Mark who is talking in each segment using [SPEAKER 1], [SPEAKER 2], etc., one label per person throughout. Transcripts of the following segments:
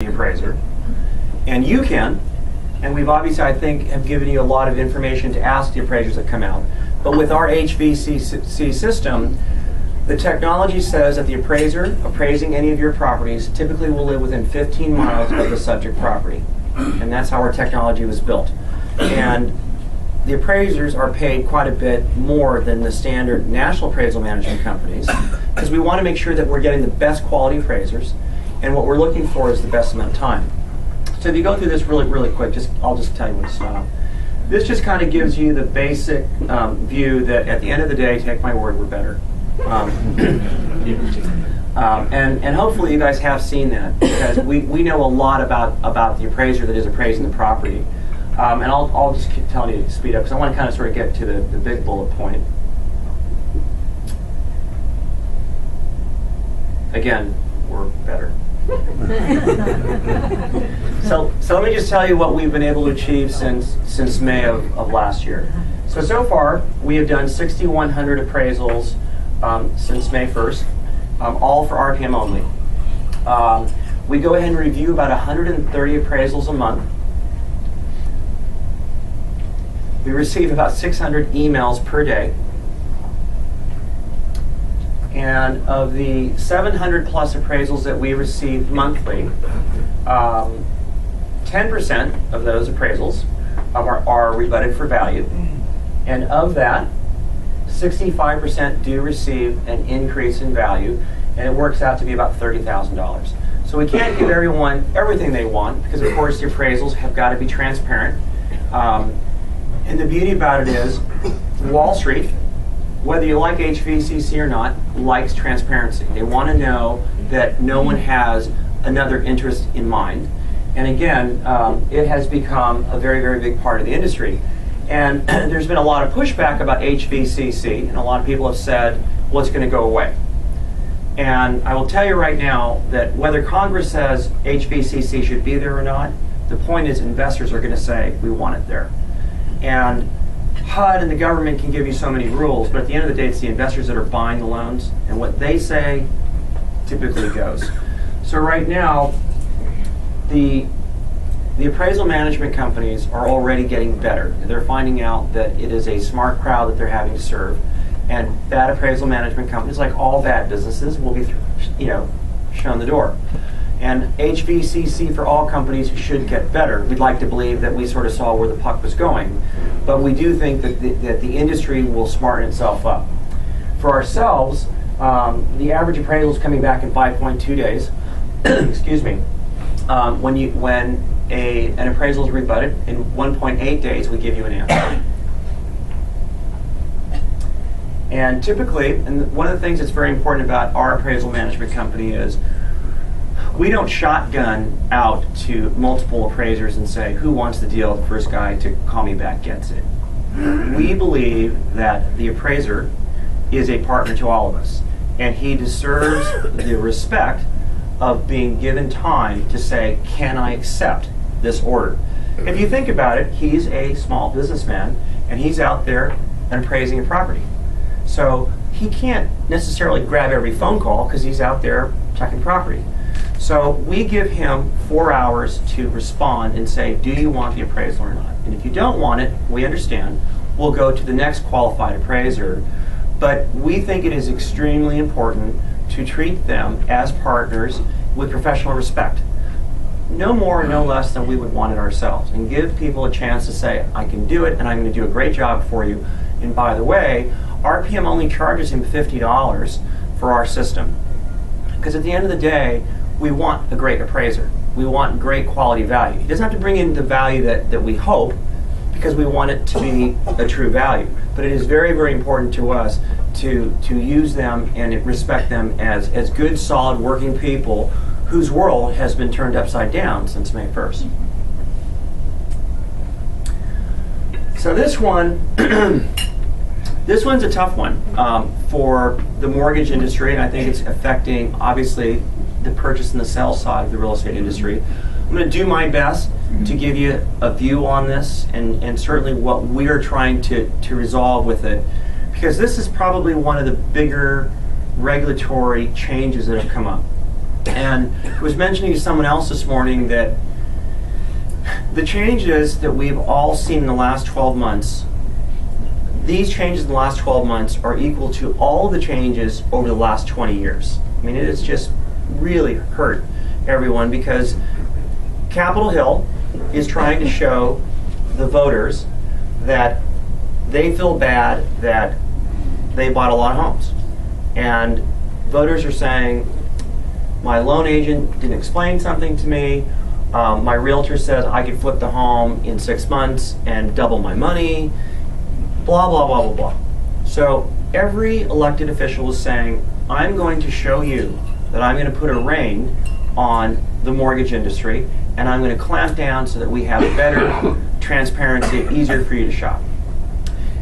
[SPEAKER 1] the appraiser, and you can, and we've obviously, I think, have given you a lot of information to ask the appraisers that come out. But with our HVCC system, the technology says that the appraiser appraising any of your properties typically will live within 15 miles of the subject property. And that's how our technology was built. And the appraisers are paid quite a bit more than the standard national appraisal management companies, because we want to make sure that we're getting the best quality appraisers, and what we're looking for is the best amount of time. So if you go through this really quick, I'll just tell you what's this just kind of gives you the basic view that at the end of the day, take my word, we're better. And hopefully you guys have seen that, because we know a lot about the appraiser that is appraising the property. And I'll just keep telling you to speed up, because I want to kind of sort of get to the big bullet point. Again, we're better. So let me just tell you what we've been able to achieve since May of last year. So far, we have done 6,100 appraisals since May 1st, all for RPM only. We go ahead and review about 130 appraisals a month. We receive about 600 emails per day. And of the 700 plus appraisals that we receive monthly, 10% of those appraisals are rebutted for value. And of that, 65% do receive an increase in value, and it works out to be about $30,000. So we can't give everyone everything they want, because of course the appraisals have got to be transparent. And the beauty about it is, Wall Street, whether you like HVCC or not, likes transparency. They want to know that no one has another interest in mind. And again, it has become a very big part of the industry. And there's been a lot of pushback about HVCC, and a lot of people have said, well, it's going to go away. And I will tell you right now that whether Congress says HVCC should be there or not, the point is investors are going to say, we want it there. And HUD and the government can give you so many rules, but at the end of the day, it's the investors that are buying the loans, and what they say typically goes. So right now, the appraisal management companies are already getting better. They're finding out that it is a smart crowd that they're having to serve, and bad appraisal management companies, like all bad businesses, will be shown the door. And HVCC for all companies should get better. We'd like to believe that we sort of saw where the puck was going, but we do think that the industry will smarten itself up. For ourselves, the average appraisal is coming back in 5.2 days. Excuse me. When an appraisal is rebutted, in 1.8 days we give you an answer. And typically, and one of the things that's very important about our appraisal management company is we don't shotgun out to multiple appraisers and say, who wants the deal? The first guy to call me back gets it. We believe that the appraiser is a partner to all of us, and he deserves the respect of being given time to say, can I accept this order? If you think about it, he's a small businessman, and he's out there and appraising a property. So he can't necessarily grab every phone call because he's out there checking property. So we give him 4 hours to respond and say, do you want the appraisal or not? And if you don't want it, we understand. We'll go to the next qualified appraiser. But we think it is extremely important to treat them as partners with professional respect. No more, no less than we would want it ourselves. And give people a chance to say, I can do it, and I'm going to do a great job for you. And by the way, RPM only charges him $50 for our system. Because at the end of the day, we want a great appraiser. We want great quality value. He doesn't have to bring in the value that we hope, because we want it to be a true value. But it is very important to us to use them and respect them as good, solid, working people whose world has been turned upside down since May 1st. So this one, this one's a tough one for the mortgage industry, and I think it's affecting, obviously, the purchase and the sell side of the real estate industry. I'm going to do my best to give you a view on this, and certainly what we're trying to resolve with it, because this is probably one of the bigger regulatory changes that have come up. And I was mentioning to someone else this morning that the changes that we've all seen in the last 12 months, these changes in the last 12 months are equal to all the changes over the last 20 years. I mean, it has just really hurt everyone because Capitol Hill is trying to show the voters that they feel bad that they bought a lot of homes. And voters are saying, my loan agent didn't explain something to me. My realtor says I could flip the home in 6 months and double my money. Blah, blah, blah, blah, blah. So every elected official is saying, I'm going to show you that I'm going to put a rein on the mortgage industry, and I'm going to clamp down so that we have better transparency, easier for you to shop.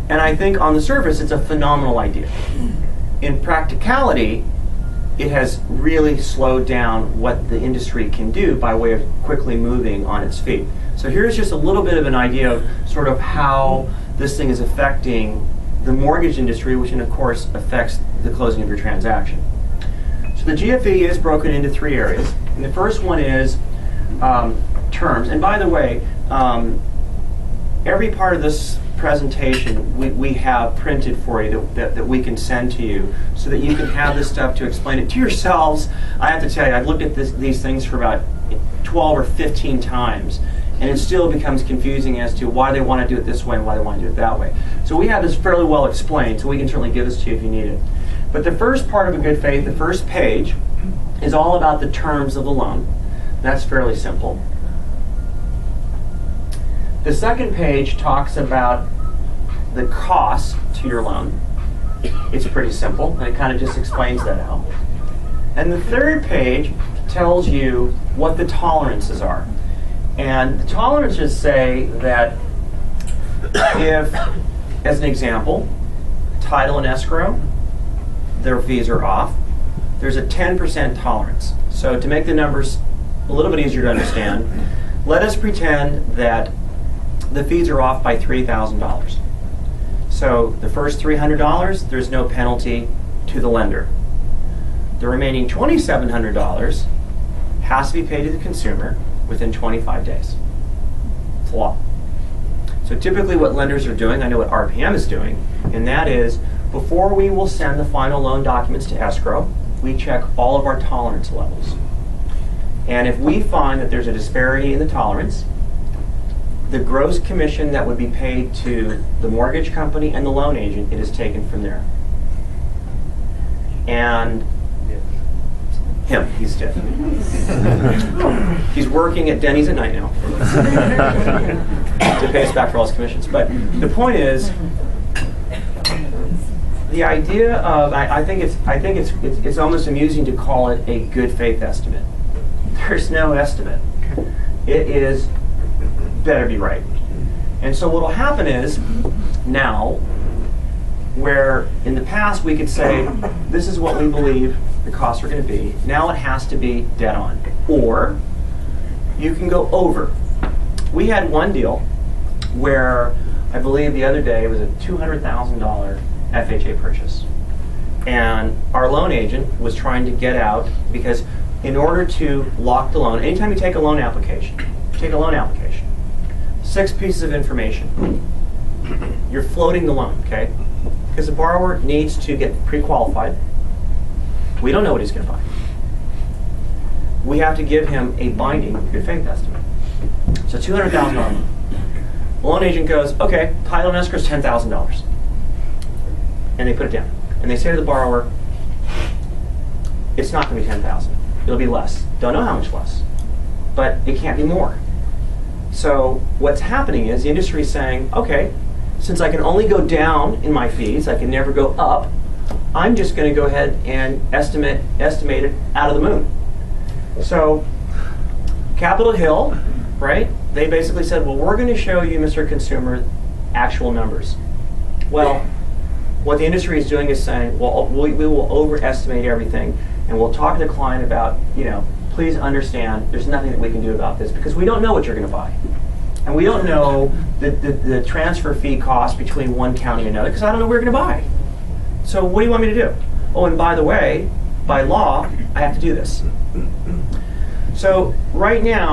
[SPEAKER 1] And I think on the surface, it's a phenomenal idea. In practicality, it has really slowed down what the industry can do by way of quickly moving on its feet. So here's just a little bit of an idea of sort of how this thing is affecting the mortgage industry, which of course affects the closing of your transaction. So the GFE is broken into 3 areas. And the first one is terms. And by the way, every part of this presentation we have printed for you that we can send to you so that you can have this stuff to explain it to yourselves. I have to tell you, I've looked at these things for about 12 or 15 times, and it still becomes confusing as to why they want to do it this way and why they want to do it that way. So we have this fairly well explained, so we can certainly give this to you if you need it. But the first part of a good faith, the first page, is all about the terms of the loan. That's fairly simple. The second page talks about the cost to your loan. It's pretty simple, and it kind of just explains that out. And the third page tells you what the tolerances are. And the tolerances say that if, as an example, title and escrow, their fees are off, there's a 10% tolerance. So to make the numbers a little bit easier to understand, let us pretend that the fees are off by $3,000. So the first $300, there's no penalty to the lender. The remaining $2,700 has to be paid to the consumer within 25 days. It's a lot. So typically what lenders are doing, I know what RPM is doing, and that is before we will send the final loan documents to escrow, we check all of our tolerance levels. And if we find that there's a disparity in the tolerance, the gross commission that would be paid to the mortgage company and the loan agent, it is taken from there. And him, he's dead. He's working at Denny's at night now to pay us back for all his commissions. But the point is, the idea of I think it's almost amusing to call it a good faith estimate. There's no estimate. It is better be right. And so what will happen is now, where in the past we could say this is what we believe the costs are going to be, now it has to be dead on. Or you can go over. We had one deal where I believe the other day it was a $200,000 FHA purchase. And our loan agent was trying to get out because in order to lock the loan, anytime you take a loan application, 6 pieces of information. You're floating the loan, okay? Because the borrower needs to get pre-qualified. We don't know what he's going to buy. We have to give him a binding good faith estimate. So $200,000 loan. The loan agent goes, okay, title and escrow is $10,000. And they put it down. And they say to the borrower, it's not going to be $10,000. It'll be less. Don't know how much less. But it can't be more. So what's happening is the industry is saying, okay, since I can only go down in my fees, I can never go up, I'm just going to go ahead and estimate it out of the moon. So Capitol Hill, right, they basically said, well, we're going to show you, Mr. Consumer, actual numbers. Well, what the industry is doing is saying, well, we will overestimate everything, and we'll talk to the client about, please understand there's nothing that we can do about this because we don't know what you're going to buy. And we don't know the transfer fee cost between one county and another because I don't know what we're going to buy. So what do you want me to do? Oh, and by the way, by law, I have to do this. So right now,